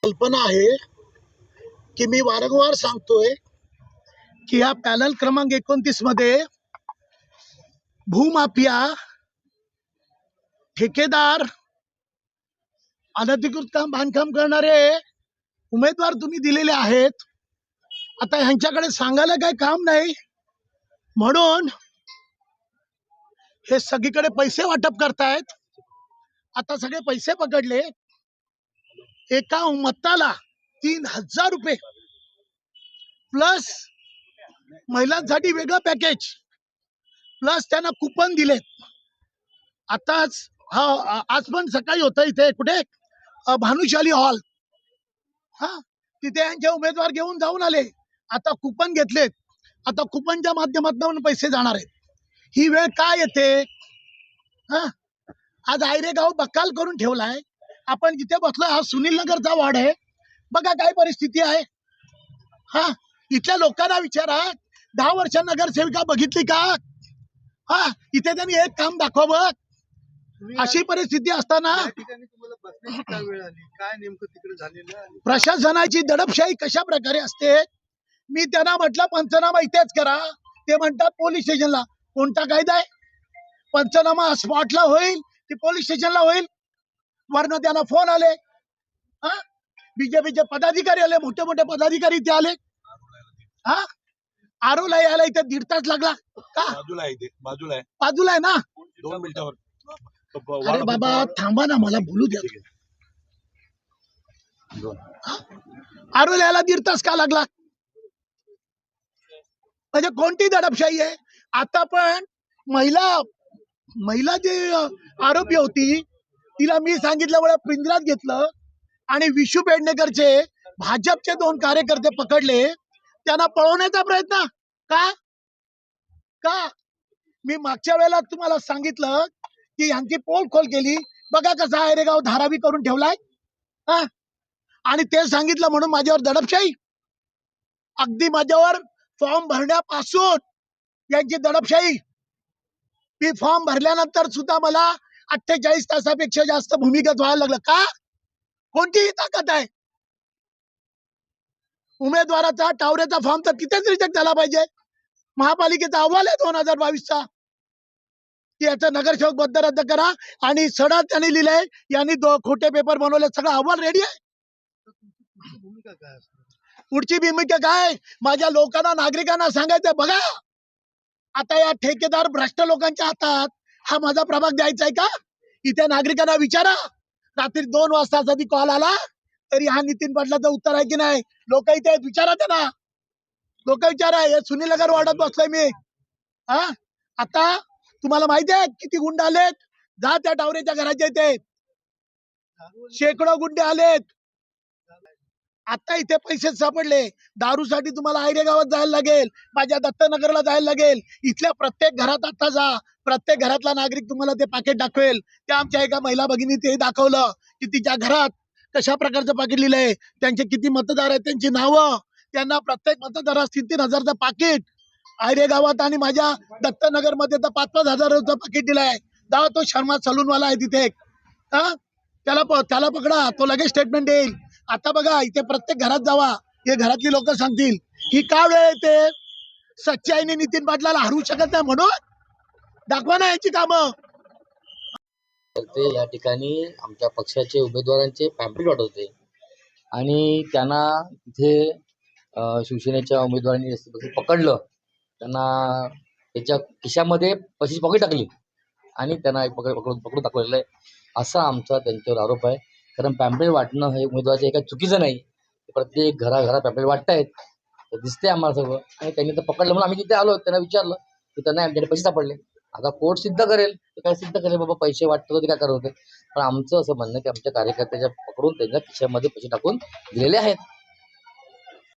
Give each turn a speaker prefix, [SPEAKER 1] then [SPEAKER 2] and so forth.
[SPEAKER 1] कल्पना आहे की मी वारंवार सांगतोय की या पॅनल क्रमांक 29 मध्ये भूमाफिया, ठेकेदार, अनधिकृत काम बांधकाम करणारे उमेदवार तुम्ही दिलेले आहेत. आता ह्यांच्याकडे सांगायला काही काम नाही म्हणून हे सगळीकडे पैसे वाटप करतायत. आता सगळे पैसे पकडले. एका मताला 3000 रुपये प्लस महिलांसाठी वेगळं पॅकेज प्लस त्यांना कुपन दिलेत. आताच आज पण सकाळी होतं इथे कुठे भानुशाली हॉल, तिथे यांचे उमेदवार घेऊन जाऊन आले. आता कुपन घेतलेत. आता कुपनच्या माध्यमातून पैसे जाणार आहेत. ही वेळ काय येते? आज आयरेगाव बक्काल करून ठेवलाय. आपण जिथे बसलो हा सुनील नगरचा वार्ड आहे. बघा काय परिस्थिती आहे. इथल्या लोकांना विचारा, 10 वर्ष नगरसेविका बघितली का? इथे त्यांनी एक काम दाखवावं. अशी परिस्थिती असताना प्रशासनाची दडपशाही कशा प्रकारे असते? मी त्यांना म्हटलं पंचनामा इथेच करा. ते म्हणतात पोलीस स्टेशनला. कोणता कायदा आहे? पंचनामा स्पॉटला होईल की पोलीस स्टेशनला होईल? वरनं त्यांना फोन आले. बीजेपीचे पदाधिकारी आले, मोठे मोठे पदाधिकारी इथे आले. आरोला यायला इथे 1.5 तास लागला का? बाजूला आहे ना.
[SPEAKER 2] 2 मिनिटावर.
[SPEAKER 1] अरे बाबा थांबा ना, मला बोलू द्या. आरोला यायला 1.5 तास का लागला? म्हणजे कोणती दडपशाही आहे? आता पण महिला जी आरोपी होती तिला मी सांगितल्यामुळे पिंजऱ्यात घेतलं आणि विशू पेडणेकरचे भाजपचे 2 कार्यकर्ते पकडले. त्यांना पळवण्याचा प्रयत्न का? मी मागच्या वेळेला तुम्हाला सांगितलं की यांची पोलखोल केली. बघा कसा आयरेगाव धारावी करून ठेवलाय. आणि ते सांगितलं म्हणून माझ्यावर दडपशाही? अगदी माझ्यावर फॉर्म भरण्यापासून यांची दडपशाही. मी फॉर्म भरल्यानंतर सुद्धा मला 48 तासापेक्षा जास्त भूमिगत व्हायला लागलं का? कोणतीही ताकद आहे? उमेदवाराचा टावरेचा फॉर्म तर तिथेच रिजेक्ट झाला पाहिजे. महापालिकेचा अहवाल आहे 2022चा की याचा नगरसेवक बद्द रद्द करा. आणि सडा त्यांनी लिहिलंय, यांनी खोटे पेपर बनवले. सगळं अहवाल रेडी आहे. पुढची भूमिका काय? माझ्या लोकांना, नागरिकांना सांगायचं, बघा आता या ठेकेदार भ्रष्ट लोकांच्या हातात हा माझा प्रभाग द्यायचा आहे का? इथे नागरिकांना विचारा. रात्री 2 वाजता जरी कॉल आला तरी हा नितीन पाटलाचं उत्तर आहे की नाही? लोक इथे विचारा त्यांना. लोक विचारा. हे सुनील नगर वाढत बसलोय मी. आता तुम्हाला माहिती आहे किती गुंड आलेत? जा त्या टावरेच्या घराच्या इथे शेकडो गुंडे आलेत. आता इथे पैसे सापडले. दारूसाठी तुम्हाला आयरे गावात जायला लागेल, माझ्या दत्तनगरला जायला लागेल. इथल्या प्रत्येक घरात आता जा. प्रत्येक घरातला नागरिक तुम्हाला ते पाकिट दाखवेल. त्या आमच्या एका महिला भगिनी ते दाखवलं की तिच्या घरात कशा प्रकारचं पाकिट लिहिलंय, त्यांचे किती मतदार आहेत, त्यांची नावं. त्यांना प्रत्येक मतदारास 3,000चं पाकिट आयरे गावात आणि माझ्या दत्तनगर मध्ये तर 5,000 हजाराचं पाकिट दिलंय. जावा, तो शर्मा सलूनवाला आहे तिथे. त्याला पकडा, तो लगेच स्टेटमेंट देईल. आता बघा इथे प्रत्येक घरात जावा. हे घरातली लोक सांगतील ही का वेळ येते. सच्चाईने नितीन पाटलाला हरवू शकत नाही म्हणून दाखवा ना याची कामं.
[SPEAKER 3] ते या ठिकाणी आमच्या पक्षाचे उमेदवारांचे पॅम्पलेट वाटत होते आणि त्यांना तिथे शिवसेनेच्या उमेदवारांनी पकडलं. त्यांना त्याच्या खिशामध्ये पैशाची पॉकेट टाकली आणि त्यांना पकडून दाखवलेलं आहे असा आमचा त्यांच्यावर आरोप आहे. कारण पॅम्पलेट वाटणं हे उमेदवाराचं काही चुकीचं नाही. प्रत्येक घराघरात पॅम्पलेट वाटतायत, दिसते आम्हाला सगळं. आणि त्यांनी तर पकडलं म्हणून आम्ही तिथे आलो. त्यांना विचारलं की त्यांना आमच्याकडे पैसे सापडले. आता कोर्ट सिद्ध करेल, ते काय सिद्ध करेल बाबा पैसे वाटतं ते काय करत होते. पण आमचं असं म्हणणं की आमच्या कार्यकर्त्याच्या पकडून त्यांच्या खिशामध्ये पैसे टाकून दिलेले आहेत.